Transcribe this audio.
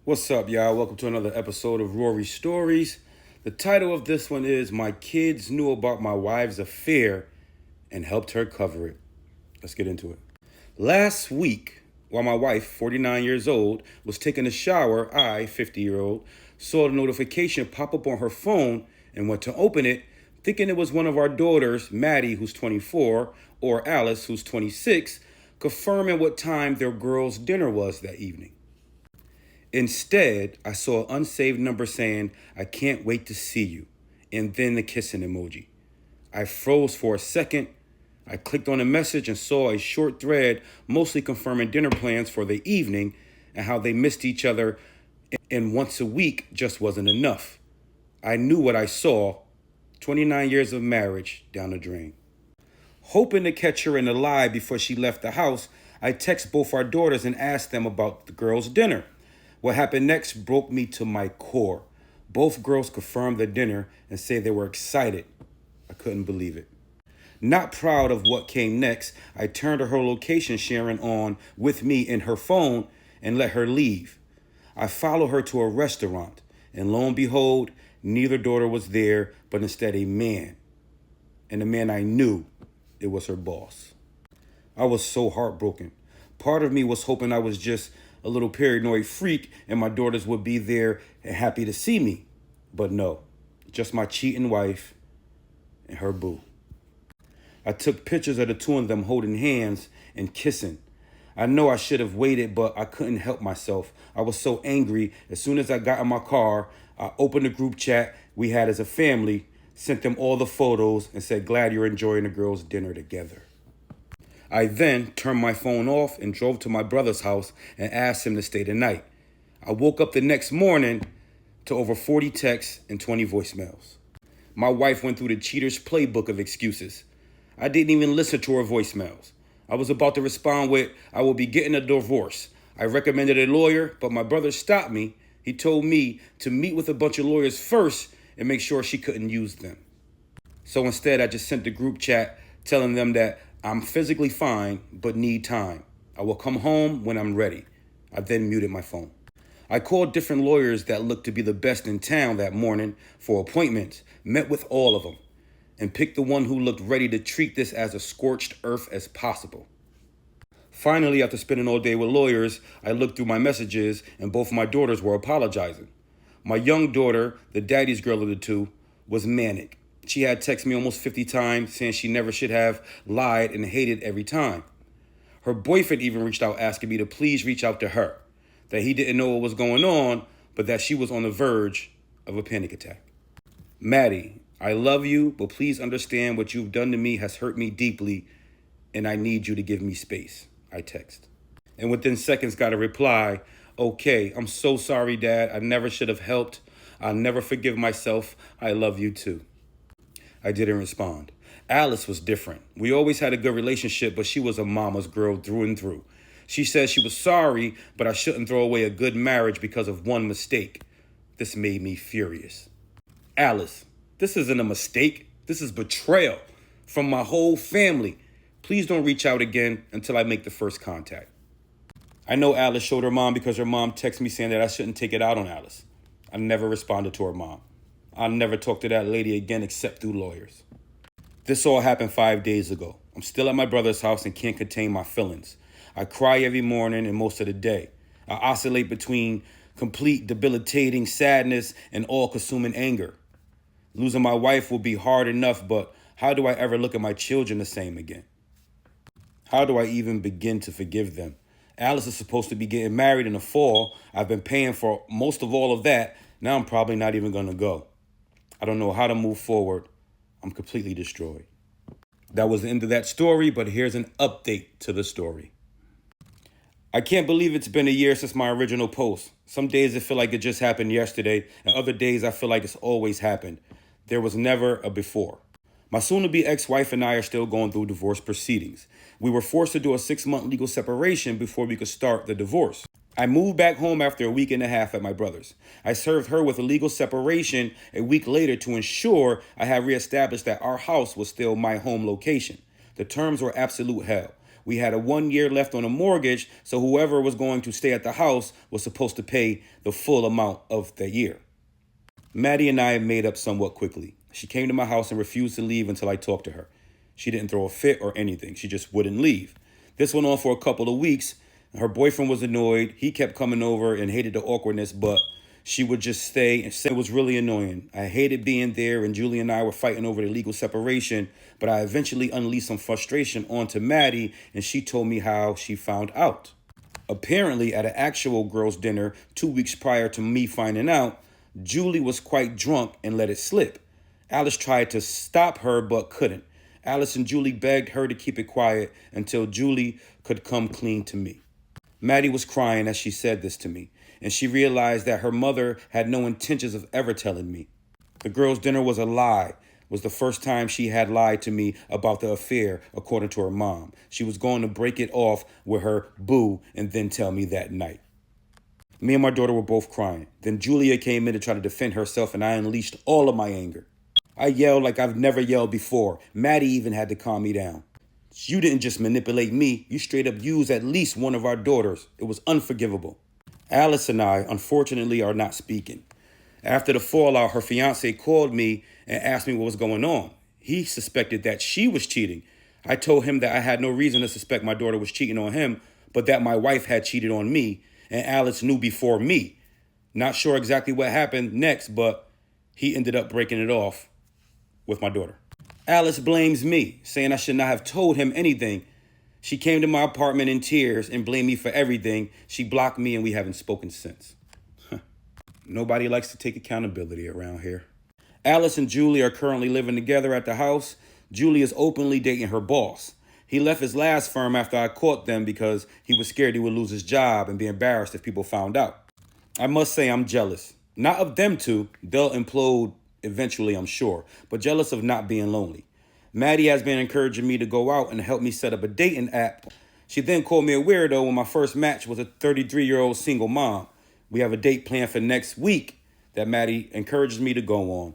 What's up, y'all? Welcome to another episode of Rory Stories. The title of this one is My Kids Knew About My Wife's Affair and Helped Her Cover It. Let's get into it. Last week, while my wife, 49 years old, was taking a shower, I, 50-year-old, saw the notification pop up on her phone and went to open it, thinking it was one of our daughters, Maddie, who's 24, or Alice, who's 26, confirming what time their girls' dinner was that evening. Instead, I saw an unsaved number saying, I can't wait to see you, and then the kissing emoji. I froze for a second. I clicked on the message and saw a short thread mostly confirming dinner plans for the evening and how they missed each other and once a week just wasn't enough. I knew what I saw, 29 years of marriage down the drain. Hoping to catch her in a lie before she left the house, I texted both our daughters and asked them about the girls' dinner. What happened next broke me to my core. Both girls confirmed the dinner and said they were excited. I couldn't believe it. Not proud of what came next, I turned her location sharing on with me in her phone and let her leave. I followed her to a restaurant, and lo and behold, neither daughter was there, but instead a man. And the man I knew, it was her boss. I was so heartbroken. Part of me was hoping I was just a little paranoid freak and my daughters would be there and happy to see me. But no, just my cheating wife and her boo. I took pictures of the two of them holding hands and kissing. I know I should have waited, but I couldn't help myself. I was so angry. As soon as I got in my car, I opened the group chat we had as a family, sent them all the photos, and said, glad you're enjoying the girls' dinner together. I then turned my phone off and drove to my brother's house and asked him to stay the night. I woke up the next morning to over 40 texts and 20 voicemails. My wife went through the cheater's playbook of excuses. I didn't even listen to her voicemails. I was about to respond with, I will be getting a divorce. I recommended a lawyer, but my brother stopped me. He told me to meet with a bunch of lawyers first and make sure she couldn't use them. So instead, I just sent the group chat telling them that I'm physically fine, but need time. I will come home when I'm ready. I then muted my phone. I called different lawyers that looked to be the best in town that morning for appointments, met with all of them, and picked the one who looked ready to treat this as a scorched earth as possible. Finally, after spending all day with lawyers, I looked through my messages and both my daughters were apologizing. My young daughter, the daddy's girl of the two, was manic. She had texted me almost 50 times saying she never should have lied and hated every time. Her boyfriend even reached out asking me to please reach out to her, that he didn't know what was going on, but that she was on the verge of a panic attack. Maddie, I love you, but please understand what you've done to me has hurt me deeply, and I need you to give me space, I text. And within seconds got a reply, okay, I'm so sorry, Dad. I never should have helped. I'll never forgive myself. I love you too. I didn't respond. Alice was different. We always had a good relationship, but she was a mama's girl through and through. She said she was sorry, but I shouldn't throw away a good marriage because of one mistake. This made me furious. Alice, this isn't a mistake. This is betrayal from my whole family. Please don't reach out again until I make the first contact. I know Alice showed her mom because her mom texted me saying that I shouldn't take it out on Alice. I never responded to her mom. I'll never talk to that lady again except through lawyers. This all happened 5 days ago. I'm still at my brother's house and can't contain my feelings. I cry every morning and most of the day. I oscillate between complete debilitating sadness and all-consuming anger. Losing my wife will be hard enough, but how do I ever look at my children the same again? How do I even begin to forgive them? Alice is supposed to be getting married in the fall. I've been paying for most of all of that. Now I'm probably not even going to go. I don't know how to move forward. I'm completely destroyed. That was the end of that story, but here's an update to the story. I can't believe it's been a year since my original post. Some days it feel like it just happened yesterday, and other days I feel like it's always happened. There was never a before. My soon-to-be ex-wife and I are still going through divorce proceedings. We were forced to do a 6-month legal separation before we could start the divorce. I moved back home after a week and a half at my brother's. I served her with a legal separation a week later to ensure I had reestablished that our house was still my home location. The terms were absolute hell. We had a 1 year left on a mortgage, so whoever was going to stay at the house was supposed to pay the full amount of the year. Maddie and I made up somewhat quickly. She came to my house and refused to leave until I talked to her. She didn't throw a fit or anything. She just wouldn't leave. This went on for a couple of weeks. Her boyfriend was annoyed. He kept coming over and hated the awkwardness, but she would just stay and say it was really annoying. I hated being there, and Julie and I were fighting over the legal separation, but I eventually unleashed some frustration onto Maddie, and she told me how she found out. Apparently, at an actual girls' dinner 2 weeks prior to me finding out, Julie was quite drunk and let it slip. Alice tried to stop her but couldn't. Alice and Julie begged her to keep it quiet until Julie could come clean to me. Maddie was crying as she said this to me, and she realized that her mother had no intentions of ever telling me. The girls' dinner was a lie. It was the first time she had lied to me about the affair, according to her mom. She was going to break it off with her boo and then tell me that night. Me and my daughter were both crying. Then Julia came in to try to defend herself, and I unleashed all of my anger. I yelled like I've never yelled before. Maddie even had to calm me down. You didn't just manipulate me. You straight up used at least one of our daughters. It was unforgivable. Alice and I, unfortunately, are not speaking. After the fallout, her fiance called me and asked me what was going on. He suspected that she was cheating. I told him that I had no reason to suspect my daughter was cheating on him, but that my wife had cheated on me, and Alice knew before me. Not sure exactly what happened next, but he ended up breaking it off with my daughter. Alice blames me, saying I should not have told him anything. She came to my apartment in tears and blamed me for everything. She blocked me, and we haven't spoken since. Nobody likes to take accountability around here. Alice and Julie are currently living together at the house. Julie is openly dating her boss. He left his last firm after I caught them because he was scared he would lose his job and be embarrassed if people found out. I must say I'm jealous. Not of them two. They'll implode eventually, I'm sure, but jealous of not being lonely. Maddie has been encouraging me to go out and help me set up a dating app. She then called me a weirdo when my first match was a 33-year-old single mom. We have a date planned for next week that Maddie encourages me to go on.